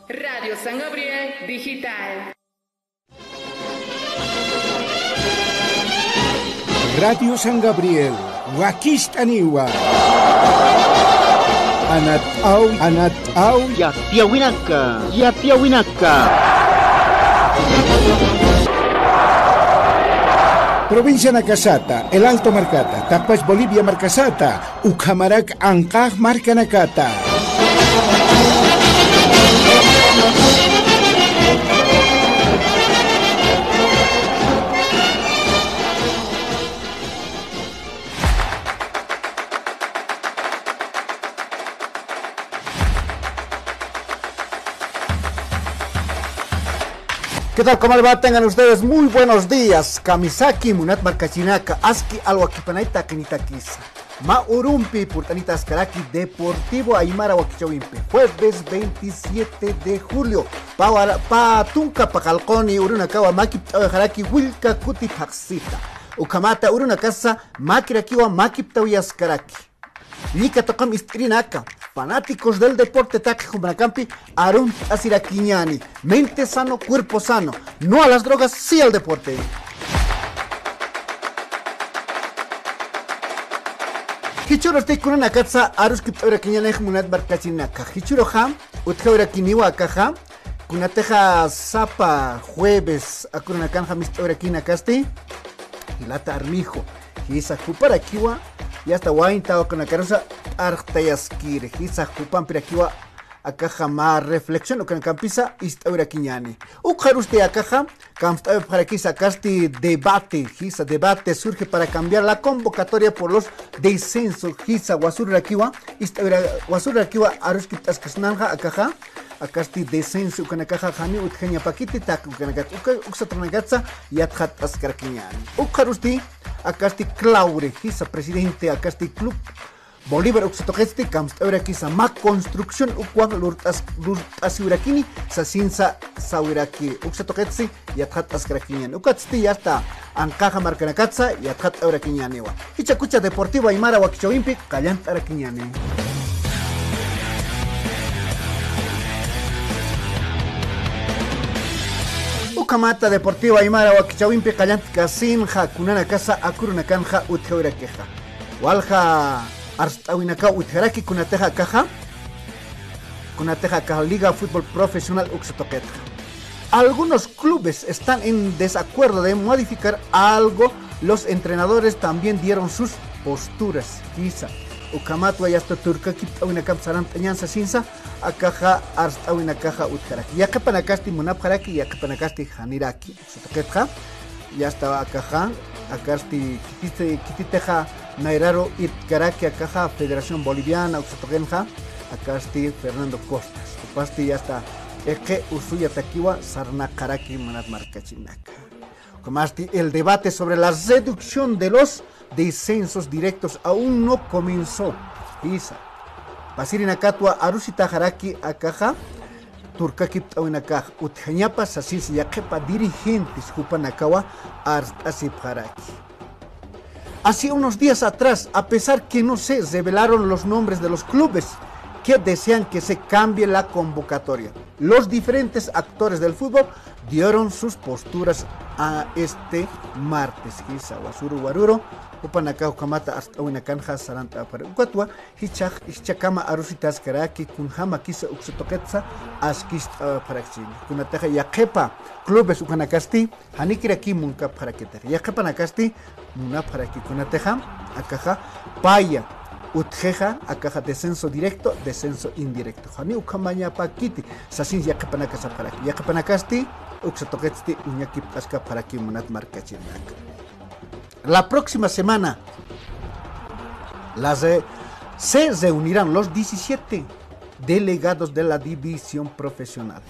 Radio San Gabriel Digital. Radio San Gabriel, Wakistaniwa. Anat au. Ya Piawinaka. Provincia Nakasata, El Alto Marcata, Tapas Bolivia Marcasata, Ucamarak Ankaj Marcanacata. ¿Qué tal? ¿Cómo le va? Tengan ustedes muy buenos días. Kamisaki, Munat Marcachinaka, Aski Alwakipanaita Kenitakis. Ma Urumpi, Purtanita Askaraki, Deportivo Aymara Wakichawimpe. Jueves 27 de julio. Pa Tunka Pacalconi, Urunakawa Makip Haraki, Wilka Kuti Paxita. Ukamata Urunakasa, Makirakiwa Makip Tawiaskaraki. Nika Tokam Istrinaka. Fanáticos del deporte Taque Jumbracampi, Arun Asiraquiñani. Mente sano, cuerpo sano. No a las drogas, sí al deporte. Hichuro estoy con una casa, Arus Kiptoraquiñanej Munat Barcachinaka. Hichuro Ham, Utjauraquiniwa Akaja. Kunateja Zapa, jueves, Akurunakanja Mistoraquina Casti. Hilata Armijo. Hisa Kuparakiwa. Ya está guaintado con la carosa Artayaskir, Hisa Jupan Pirakiwa, Akaja más reflexión, o que en campisa, Istaura Quiñani. Ukaruste Akaja, Kamsta para que sacaste debate, Hisa debate surge para cambiar la convocatoria por los descensos, Hisa Wasurakiwa, Istaura Wasurakiwa, Aruskitas Kasnanja, Akaja. Akasti descenso con Akaja Hani, Utgenia Paquiti, Taku, Uxatranagazza, Yathat Askarquiñani. Ukarusti. Akasti Claure, Hisa presidente Akasti Club Bolívar Uxatogesti, Kamstaura Kisa Ma Construcción Ukwan Lurtasiurakini, Sasinsa Sauraki, Uxatogetsi, Yathat Askrakiñan. Ukatsti ya está Ancaja Marcanacatza, Yathat Auraquiñanewa. Hichacucha Deportiva Aymara Wakichawimpi, Callant Araquiñane. Ukamata Deportiva Aymara Wakichawimpi Callant Kasinja Kunana Casa Akurunakanja Utjaurakeja. Walja Arstawinaka Utjaraki Kunateja Caja. Kunateja Caja Liga Fútbol Profesional Uxatoquetja. Algunos clubes están en desacuerdo de modificar algo. Los entrenadores también dieron sus posturas. Quizá Ukamatu ayasta turca Kiptawinakam Sarantañanza Sinsa. Akaja Arstawinakaja Utjaraki. Yakapanakasti Munapjaraki, Yakapanakasti Haniraki. Uxatoquetja. Ya estaba Akaja. Akasti Kititeja Nairaro Itkaraki Akaja Federación Boliviana Uxatogenja. Akasti Fernando Costas. Upasti ya está Eke Usuya Takiwa Sarnakaraki Manat Marcachinaka. Comasti el debate sobre la reducción de los descensos directos aún no comenzó. Isa Pasirinakatua Arusita Haraki Akaja Turkakip Tawinakaj Utjañapa Sasis Yakepa dirigentes Jupanakawa Asip Haraki. Hace unos días atrás, a pesar que no se revelaron los nombres de los clubes que desean que se cambie la convocatoria, los diferentes actores del fútbol dieron sus posturas a este martes. Hisa Wasuru Waruro, Upanaka Ukamata Astawinakanja Saranta para Ukatua, Hichakama Arusitas Karaki, Kunhama Kisa Uxutoketsa, Askist Paraxin, Kunateja Yakepa, Clubes Ukanakasti, Hanikiraki Munka Paraketer, Yakepa Nakasti, Muna Paraki Kunateja, Akaja, Paya. Utjeja, Akaja descenso directo, descenso indirecto. Hani Ukamanya Pakiti, Sasin Yakapanakasa Paraki. Yakapanakasti, Uxatogetsti, Uñaki Pasca Paraki Munat Marcachinak. La próxima semana se reunirán los 17 delegados de la división profesional.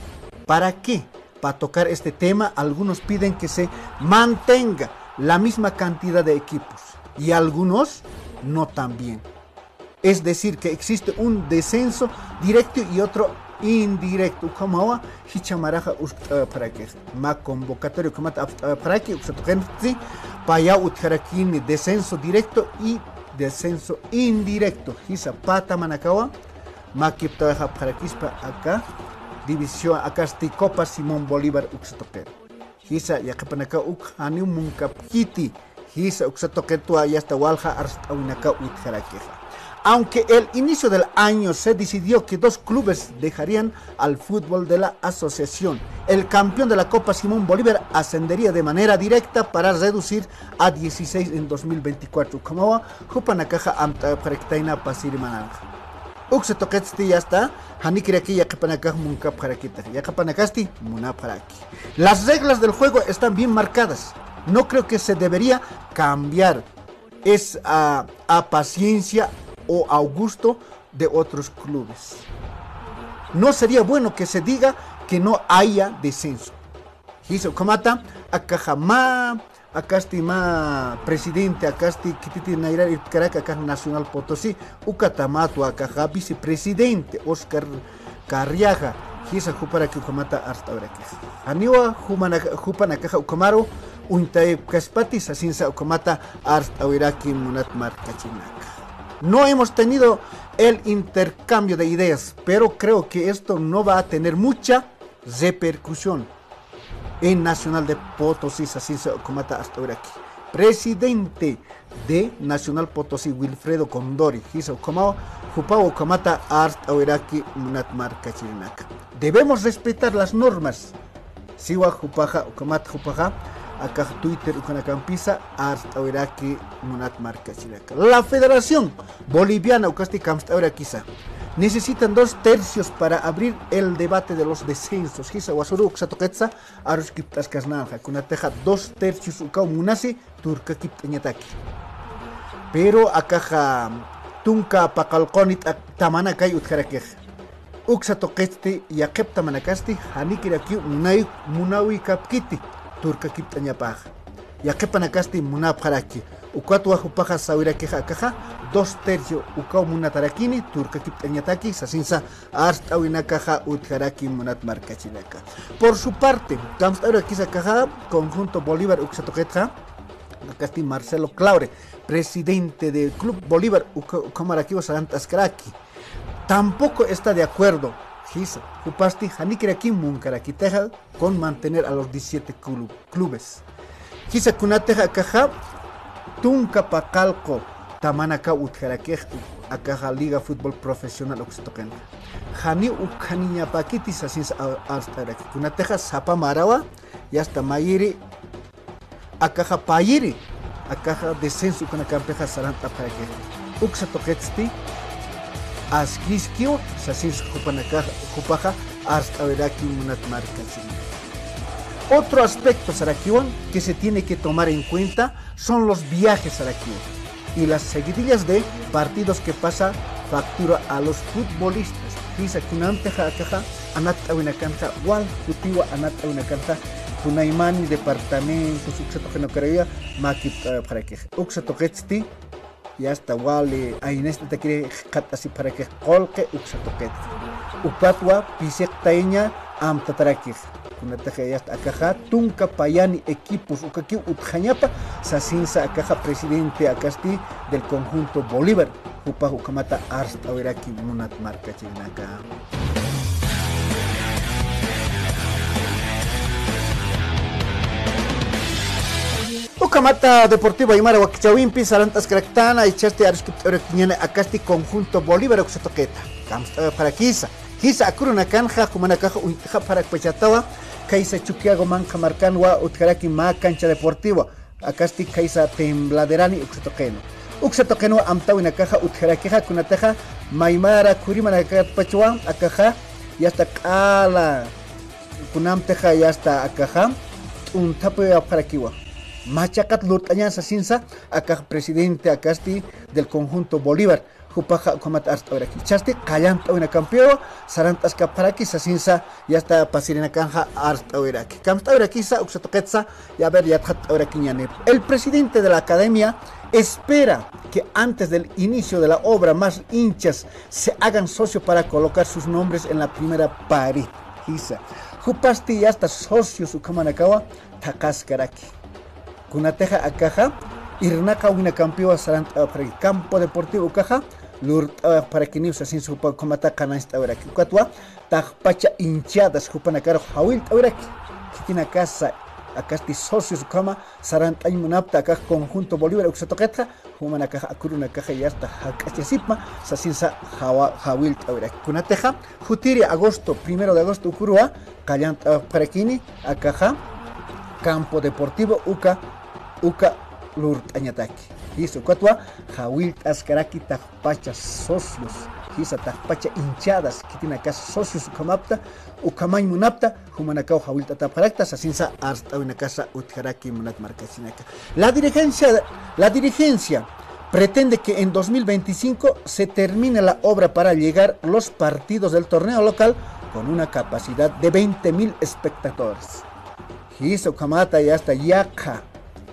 ¿Para qué? Para tocar este tema, algunos piden que se mantenga la misma cantidad de equipos y algunos no tan bien. Es decir, que existe un descenso directo y otro indirecto. Como Hichamaraja para que ma convocatorio como para que Paya Utjarakin descenso directo y descenso indirecto. Hisa Pata Manakawa, Makiptaja para Quispa acá, división acasti Copa Simón Bolívar uxatoquero. Hisa yaqapanaka uk munkapkiti. Hisa uxatoquetua y hasta walja arstawinaka uitjaraqueja. Aunque el inicio del año se decidió que 2 clubes dejarían al fútbol de la asociación, el campeón de la Copa Simón Bolívar ascendería de manera directa para reducir a 16 en 2024. Como Jupanakaja Amta Parektaina Pasirimananja. Uxetoquetsti ya está, Hanikiraki Yakapanakaj Munkap Harakita, Yakapanakasti Munaparaki. Las reglas del juego están bien marcadas. No creo que se debería cambiar. Es a paciencia o a gusto de otros clubes. No sería bueno que se diga que no haya descenso. Hizo comata, acajama, acastima presidente, acasti kititi naira irkaraca acá Nacional Potosí, ucatamato acaja vicepresidente Oscar Carriaga. Hizo jupara que comata hasta ahora que. Aniwa jupan acaja ucamaro, untae caspatis, asinsa ucamata hasta ahora que munat marcachinaca. No hemos tenido el intercambio de ideas, pero creo que esto no va a tener mucha repercusión en Nacional de Potosí, así se comata hasta ahora aquí. Presidente de Nacional Potosí, Wilfredo Condori, hizo como Jupao comata hasta ahora aquí Munatmarca Chirinaca. Debemos respetar las normas. Siwa Jupaja, comata Jupaja. Acá Twitter con campisa hasta ahora que Munat marca Chiraca. La Federación Boliviana necesitan 2/3 para abrir el debate de los descensos. Hisa wasuru xatoquetza arus kiptas kasnanja kunateja 2/3 ukau munasi turca kiptañataki. Pero acá tunka paqalqonit tamana kay utjarakej. Uxatoquete y akepta manakasti hanikiraki munawi kapkiti. Turca kiptañapaj. Ya que panacasti munapjaraki. Ucuatua jupaja saurakeja caja. 2/3 ukau munatarakini. Turca kiptañataki. Sasinsa hasta winakaja utjaraki munat marcachinaka. Por su parte, Kamstaura Kisa Caja, Conjunto Bolívar Uxatoquetja. Acasti Marcelo Claure, presidente del Club Bolívar Ucamaraquivo Sarantascaraki. Tampoco está de acuerdo. Hisa, Jupasti, Hanikiraki Munkarakiteja con mantener a los 17 clubes. Hisa Kunateja Caja, Tunca Pacalco, Tamanaka Utjarakej, Akaja Liga Fútbol Profesional Oxtoken. Hani Ukaniña Paquitis, así hasta aquí. Kunateja Zapa Marawa, y hasta Mayiri, Akaja Payiri, Akaja Descenso con Acampeja Saranta Parakej. Uxatoquetsti. Asquiskio, Sasis Jupaja, hasta Veraki Munatmarca. Otro aspecto, Sarakiwan, que se tiene que tomar en cuenta son los viajes, Sarakiwan, y las seguidillas de partidos que pasa factura a los futbolistas. Quizá Kunanteja Akaja, Anata Winacanta, Wal, Kutiwa, Anata Winacanta, Kunaimani, departamentos, Uxatogenocarea, Makip para que Uxatoquetsti. Y hasta wale Inés te quiere así para que colque uxatoquet upatwa pisektaña amtatarakis kuna teja ya hasta akaja tunka payani equipos ukaki utjañapa sasinsa akaja presidente acasti del conjunto Bolívar upa ukamata arst awiraki munat marca chinaka. Ucamata Deportivo Aymara Huaquichawimpi, Sarantas Caractana y Chaste Arusquiñana Acasti Conjunto Bolívar Oxatoqueta. Para Kisa, Kisa Acuruna Canja, Kumanacaja, Uitaja para Pechatawa, Kaisa Chuquiago Manca Marcanwa, Utjaraki Ma Cancha Deportiva, Acasti Kaisa Tembladerani Uxatoqueno. Uxatoqueno Amtawina Caja, Utjaraqueja, Kunateja, Maimara, Kurimanacat Pachua, Acaja, y hasta Kala, Kunamteja y hasta Acaja, un tapo para Kiwa. Machacat Lurtañan Sasinsa, acá presidente acasti del conjunto Bolívar, Jupaja Comat hasta ahora aquí. Chaste, Callanta una campeón, Sarantas Caparaki, Sasinsa, ya está Pasirina Canja hasta ahora aquí. Camsta ahora aquí, Uxatoquetza, y a ver, ya ahora aquí. El presidente de la academia espera que antes del inicio de la obra más hinchas se hagan socio para colocar sus nombres en la primera pared. Jupasti ya está socio su Kamanakawa, Takaskaraki. Kunateja Acaja, Irnaka Wina Campeón Saranta Campo Deportivo Caja, lurta para que niusa sin su comata canasta ahora que cuatro pacha hinchadas jupanacaro hawil ahora que tiene casa acá este socios cama sarant ay munapta acá conjunto Bolívar uxatoqueta humana caja acuruna caja y hasta acachesipma sasinsa hawil ahora kunateja jutiri agosto 1 de agosto ukurua callant para kini acá campo deportivo uka lurt añataki hizo cuatro hawil askaraki pacha socios hisa pacha hinchadas que tiene acá socios kamapta ukamay munapta humanakau hawil tataparakta sasinsa hasta una casa utjaraki munat marcasinaka. La dirigencia pretende que en 2025 se termine la obra para llegar los partidos del torneo local con una capacidad de 20.000 espectadores. Hizo kamata y hasta yaka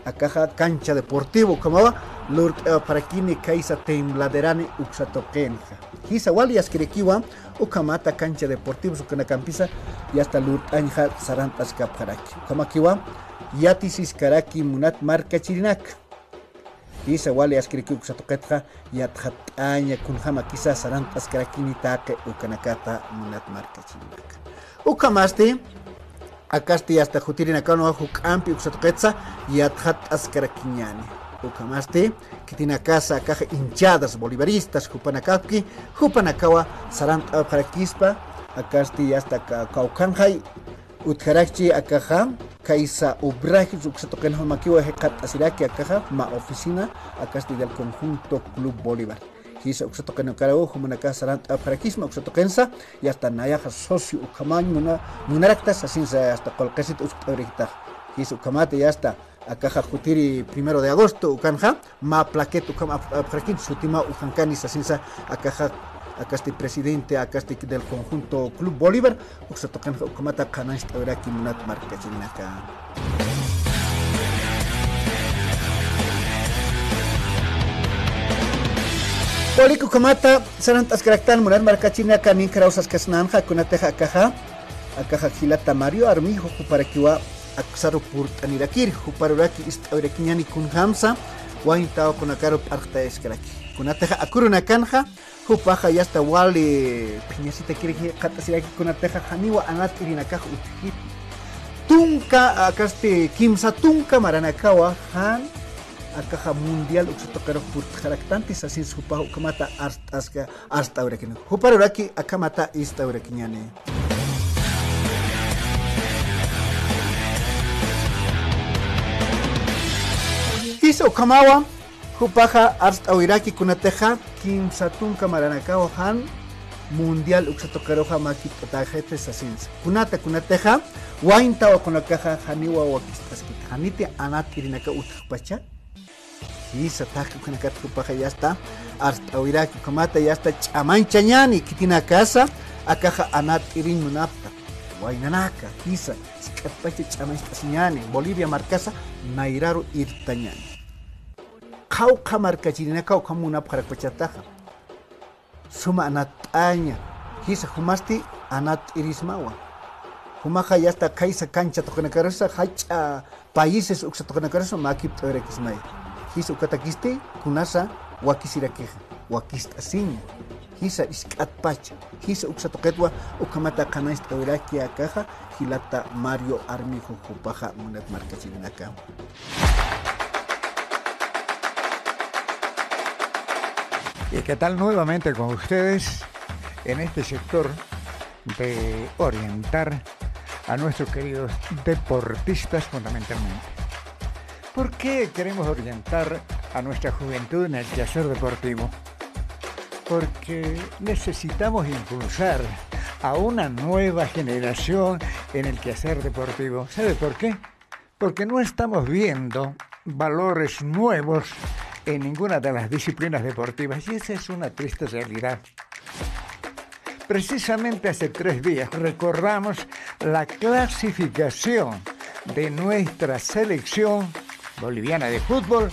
acá cancha deportivo como va lurt para kini kaisa tembladerane uxatokenja hisa wali askirikiwa ukamata cancha deportivo sukana campisa y hasta lurt anja sarantas kapharaki kamakiwa yatisis karaki munat marca chirinak hisa wali askirikiwa uxatoketja yathat anya kunjama kisa sarantas karakini take ukanakata munat marca chirinak ukamaste acasti hasta jutirina cano jukampi uxatoquetza y atjat askaraquiñani ukamaste que tiene casa caja hinchadas bolivaristas jupanacapki jupanacawa sarant abjaraquispa acasti hasta caucanjay utjarachi acaja kaisa ubraji uxatoquen maquiwa hecat asiraki acaja ma oficina acasti del conjunto Club Bolívar hisa uxatoquen carao humanaka sarant abjaraquisma uxatoquensa y hasta nayaja socio ukamañ munaraktas asinsa hasta colquesit uxatorita hisa ukamate y hasta acaja jutiri 1 de agosto ukanja ma plaquet ukam abjaraquin sutima ujancanis asinsa acaja acasti presidente acasti del conjunto Club Bolívar uxatoquen ukamata canasta uraki munat marcachinaka. Poliku kamata sarantas karaktan munar marcachina kanin krausas kasnanja kunateja akaja hilata Mario armijo para aksaru purtanirakir huparuraki istaurekiñani kun hamsa waintao kunakaro parta eskraki kunateja akuruna kanja hupaja yasta wali piñasita kiriki katasiraki kunateja haniwa anat irinakaja uthip tunka akaste kimsa tunka maranakawa han akaja mundial uxutokaro purtjaraktanti sasin supajo kamata hasta urekin huparuraki akamata istaurekiñani. Hizo kamawa hupaja hasta uiraki kunateja kimsa tunka maranakawa han mundial uxutokaro hamaki tajete sasin kunateja wainta wa kunakaja haniwa wakistaskit hanite anat irinaka uthpacha hisa taki kunakat hupaja ya está hasta uiraki kamata ya está chamanchañani kitina casa akaja anat irin munapta wainanaka hisa skatpacha chamanchañani Bolivia marcasa nairaru irtañani kauka marcachirina kauka munap harakpachataja suma anataña hisa humasti anat irismawa humaja ya está kaisa cancha tokanakarosa hacha países uksa tokanakarosa makip torekismay hisa ukatakiste kunasa wakisirakeja wakistasiña hisa iskatpacha hisa uksa toketwa ukamata kanais toirakia caja hilata Mario armijo hupaja munat marcachirinaka. ¿Y qué tal nuevamente con ustedes en este sector de orientar a nuestros queridos deportistas fundamentalmente? ¿Por qué queremos orientar a nuestra juventud en el quehacer deportivo? Porque necesitamos impulsar a una nueva generación en el quehacer deportivo. ¿Sabe por qué? Porque no estamos viendo valores nuevos en ninguna de las disciplinas deportivas y esa es una triste realidad. Precisamente hace 3 días recordamos la clasificación de nuestra selección boliviana de fútbol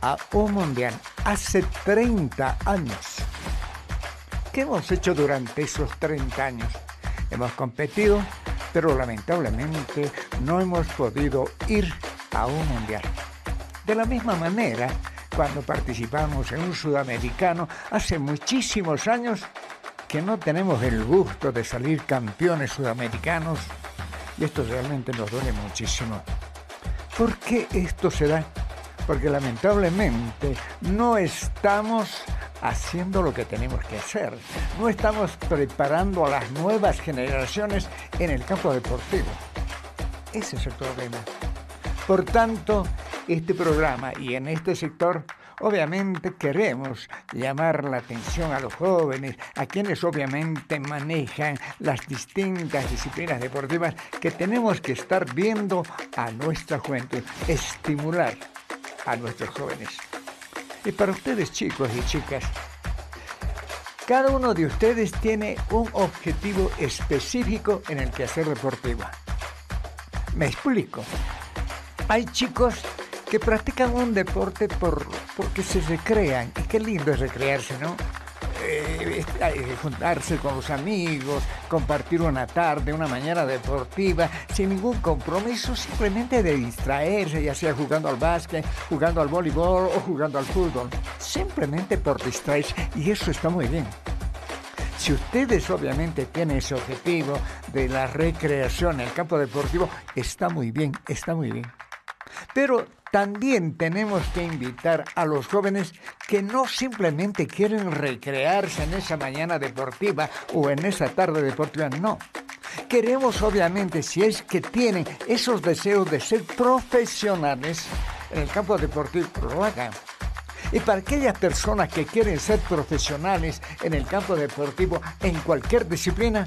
a un mundial hace 30 años. ¿Qué hemos hecho durante esos 30 años? Hemos competido, pero lamentablemente no hemos podido ir a un mundial. De la misma manera cuando participamos en un sudamericano hace muchísimos años que no tenemos el gusto de salir campeones sudamericanos y esto realmente nos duele muchísimo. ¿Por qué esto se da? Porque lamentablemente no estamos haciendo lo que tenemos que hacer. No estamos preparando a las nuevas generaciones en el campo deportivo. Ese es el problema. Por tanto, este programa y en este sector, obviamente queremos llamar la atención a los jóvenes, a quienes obviamente manejan las distintas disciplinas deportivas que tenemos que estar viendo a nuestra juventud, estimular a nuestros jóvenes. Y para ustedes, chicos y chicas, cada uno de ustedes tiene un objetivo específico en el quehacer deportivo. Me explico. Hay chicos que practican un deporte porque se recrean. Y qué lindo es recrearse, ¿no? Juntarse con los amigos, compartir una tarde, una mañana deportiva, sin ningún compromiso, simplemente de distraerse, ya sea jugando al básquet, jugando al voleibol o jugando al fútbol. Simplemente por distraerse, y eso está muy bien. Si ustedes obviamente tienen ese objetivo de la recreación en el campo deportivo, está muy bien, está muy bien. Pero también tenemos que invitar a los jóvenes que no simplemente quieren recrearse en esa mañana deportiva o en esa tarde deportiva, no. Queremos obviamente, si es que tienen esos deseos de ser profesionales en el campo deportivo, lo hagan. Y para aquellas personas que quieren ser profesionales en el campo deportivo, en cualquier disciplina,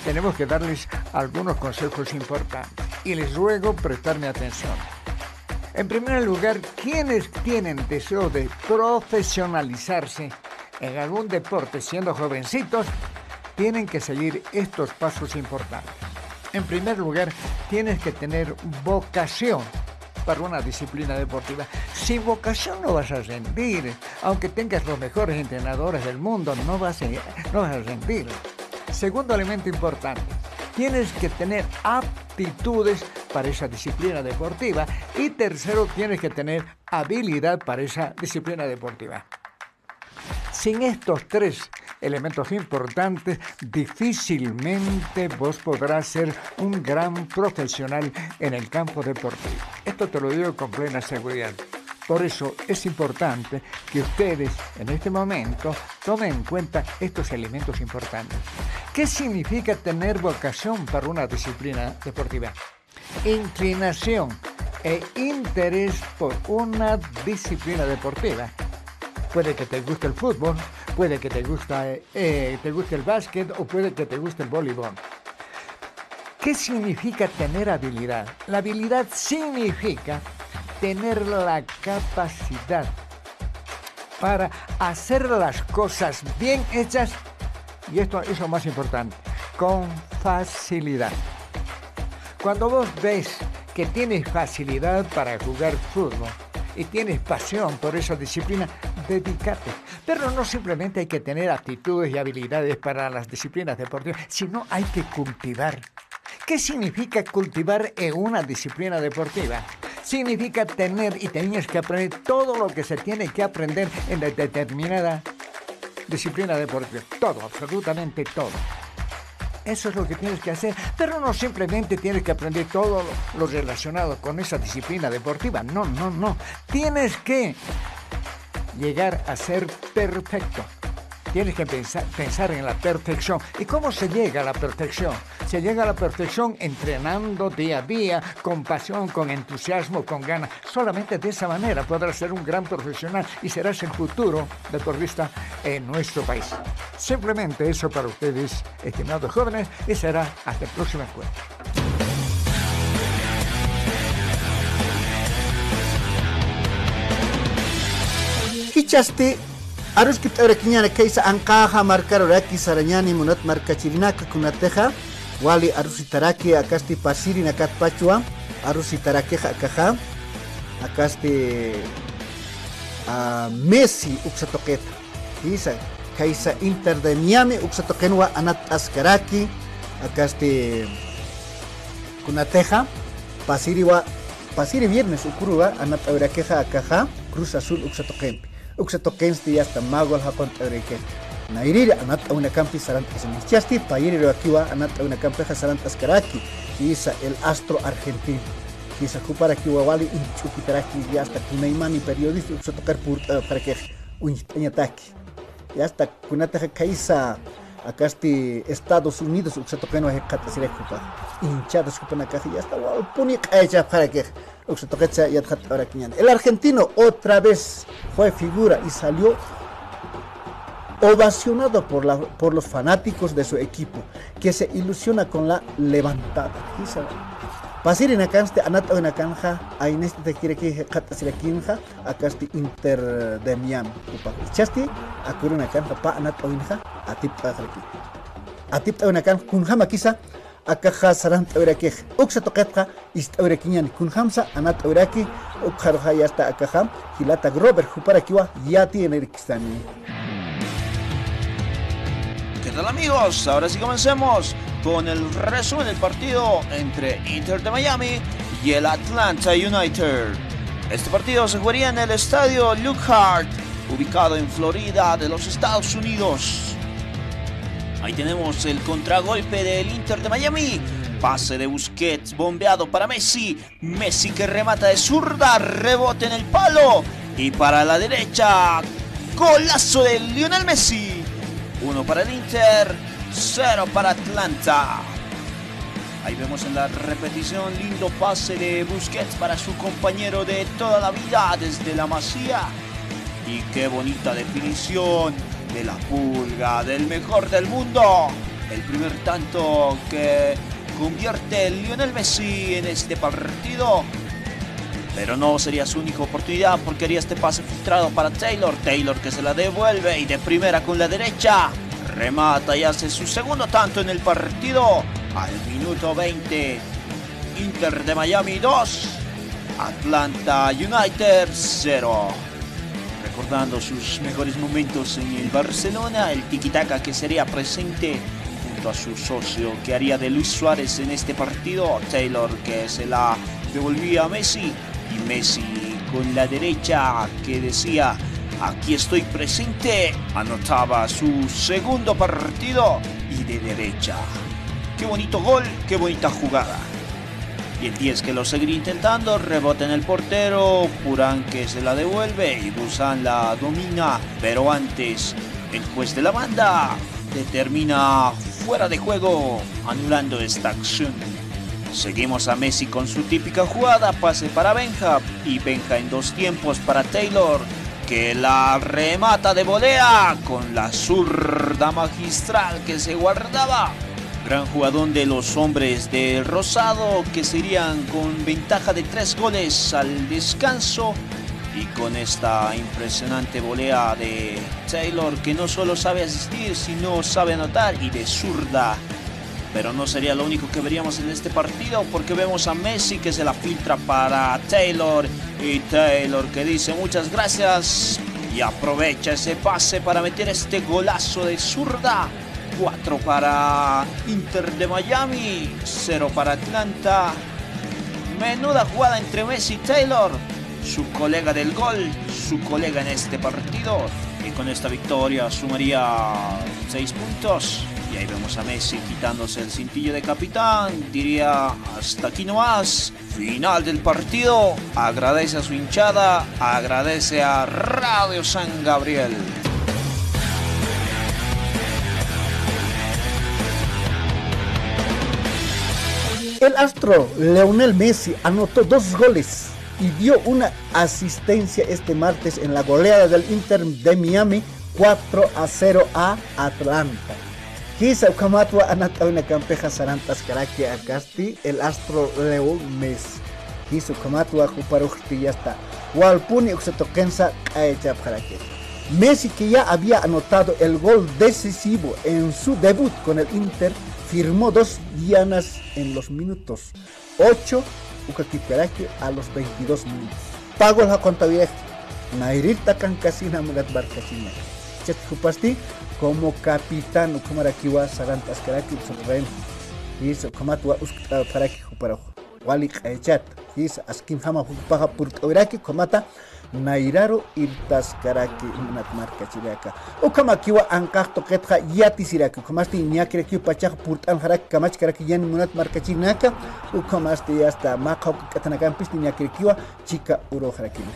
tenemos que darles algunos consejos importantes. Y les ruego prestarme atención. En primer lugar, quienes tienen deseo de profesionalizarse en algún deporte siendo jovencitos, tienen que seguir estos pasos importantes. En primer lugar, tienes que tener vocación para una disciplina deportiva. Sin vocación no vas a rendir. Aunque tengas los mejores entrenadores del mundo, no vas a rendir. Segundo elemento importante, tienes que tener aptitudes para esa disciplina deportiva. Y tercero, tienes que tener habilidad para esa disciplina deportiva. Sin estos tres elementos importantes, difícilmente vos podrás ser un gran profesional en el campo deportivo. Esto te lo digo con plena seguridad. Por eso es importante que ustedes en este momento tomen en cuenta estos elementos importantes. ¿Qué significa tener vocación para una disciplina deportiva? Inclinación e interés por una disciplina deportiva. Puede que te guste el fútbol, puede que te guste el básquet o puede que te guste el voleibol. ¿Qué significa tener habilidad? La habilidad significa tener la capacidad para hacer las cosas bien hechas, y esto es lo más importante, con facilidad. Cuando vos ves que tienes facilidad para jugar fútbol y tienes pasión por esa disciplina, dedícate. Pero no simplemente hay que tener aptitudes y habilidades para las disciplinas deportivas, sino hay que cultivar. ¿Qué significa cultivar en una disciplina deportiva? Significa tener y tienes que aprender todo lo que se tiene que aprender en determinada disciplina deportiva. Todo, absolutamente todo. Eso es lo que tienes que hacer, pero no simplemente tienes que aprender todo lo relacionado con esa disciplina deportiva. No. Tienes que llegar a ser perfecto. Tienes que pensar en la perfección. ¿Y cómo se llega a la perfección? Se llega a la perfección entrenando día a día, con pasión, con entusiasmo, con ganas. Solamente de esa manera podrás ser un gran profesional y serás el futuro deportista en nuestro país. Simplemente eso para ustedes, estimados jóvenes, y será hasta el próximo encuentro. Kichaste aruskit arakiñana kaysa anqaja markaroraki sarañani munat markachirinaka kunateja wali arusitaraki akasti pasiri nakat pachua arusitarakeja akaja akasti Messi uksatoqueta isa kaysa Inter de Miami uksatoquenwa anat askaraki akasti kunateja pasiri viernes ukuruwa anat aurakeja akaja Cruz Azul uksatoqenpi. Uksatoqensti hasta Magol Japón Eureke. Nairiri anat una campi sarantas en Chasti, Payiri Akiwa anat una campeja sarantas Karaki, quizá el astro argentino. Quizá Kupara Kiwawali Inchupitaraki y hasta Kunaimani periodista uksatocar para que Unitaki. Y hasta Kunataja Kaisa acá Estados Unidos uksatoquen wa hekata sirejupa. Hinchadas kupanakaji y hasta Puni Kaya para que uksatoquecha y adhat ahora el argentino otra vez fue figura y salió ovacionado por los fanáticos de su equipo, que se ilusiona con la levantada. Pasir en acá anata en acá aineste te quiere que kata sirekinja acá Inter de Miami. Chasti akur en acá pa anata oinja atip aquí. Atip en acá kunjama quizá acá sarant eurake uksa toqetka ist eurekinyan kunjamsa anata euraki ukharja ya hasta acá hilata Robert Juparakiwa ya tiene Erikstani. ¿Qué tal amigos? Ahora sí comencemos con el resumen del partido entre Inter de Miami y el Atlanta United. Este partido se jugaría en el estadio Lockhart, ubicado en Florida de los Estados Unidos. Ahí tenemos el contragolpe del Inter de Miami. Pase de Busquets, bombeado para Messi. Messi que remata de zurda, rebote en el palo. Y para la derecha, golazo de Lionel Messi. 1 para el Inter, 0 para Atlanta. Ahí vemos en la repetición lindo pase de Busquets para su compañero de toda la vida desde la Masía. Y qué bonita definición de la Pulga, del mejor del mundo. El primer tanto que convierte Lionel Messi en este partido. Pero no sería su única oportunidad porque haría este pase filtrado para Taylor. Taylor que se la devuelve y de primera con la derecha remata y hace su segundo tanto en el partido. Al minuto 20, Inter de Miami 2, Atlanta United 0. Recordando sus mejores momentos en el Barcelona, el tiki-taka que sería presente junto a su socio que haría de Luis Suárez en este partido. Taylor que se la devolvía a Messi. Y Messi con la derecha que decía aquí estoy presente, anotaba su segundo partido y de derecha. Qué bonito gol, qué bonita jugada. Y el 10 que lo seguiría intentando, rebota en el portero, Purán que se la devuelve y Busan la domina, pero antes el juez de la banda determina fuera de juego, anulando esta acción. Seguimos a Messi con su típica jugada, pase para Benja y Benja en dos tiempos para Taylor que la remata de volea con la zurda magistral que se guardaba. Gran jugadón de los hombres del Rosado que se irían con ventaja de 3 goles al descanso y con esta impresionante volea de Taylor que no solo sabe asistir sino sabe anotar y de zurda. Pero no sería lo único que veríamos en este partido porque vemos a Messi que se la filtra para Taylor y Taylor que dice muchas gracias y aprovecha ese pase para meter este golazo de zurda. 4 para Inter de Miami, 0 para Atlanta. Menuda jugada entre Messi y Taylor, su colega del gol, su colega en este partido. Y con esta victoria sumaría 6 puntos. Y ahí vemos a Messi quitándose el cintillo de capitán. Diría hasta aquí nomás. Final del partido. Agradece a su hinchada. Agradece a Radio San Gabriel. El astro Lionel Messi anotó 2 goles y dio una asistencia este martes en la goleada del Inter de Miami 4-0 a Atlanta. Quizá Ukamatwa anata una campeja sarantas karaki acasti el astro Leo Messi. Quizá Ukamatwa juparuchti ya está. Walpuni uxetokensa kaecha karaki. Messi que ya había anotado el gol decisivo en su debut con el Inter firmó 2 dianas en los minutos 8 ukakiperaki a los 22 minutos. Pago la contabilidad. Nairita kankasina mugat barkasina. Chetjupasti como capitán Ukamarakiwa Sarantas Karaki Sotrain. Is Ukamatwa Uskta Paraki Juparajo. Walik Aychat. Is Askin Hama Jupaja Purtauraki Komata nairaro irtaskaraki munat markachiraka ukamakiwa ankaq toqetqa yatisiraka ukamasti ñakiraki pachaq purt'an haraki kamachkaraki yani munat markachinaka ukamasti hasta maqaw katanakampisti ñakirikiwa chika uro harakina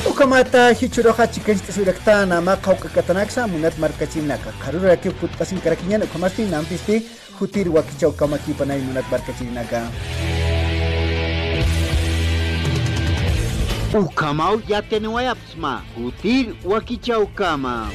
ukamata hichuroja chikenchita suraktana maqaw katanaksa munat markachinaka qaruraki putqasin karakiñana ukamasti nampisti hutir wakichaw kamakipanay munat markachinaka Ukamau ya tenuayapsma hutir wakichaw kama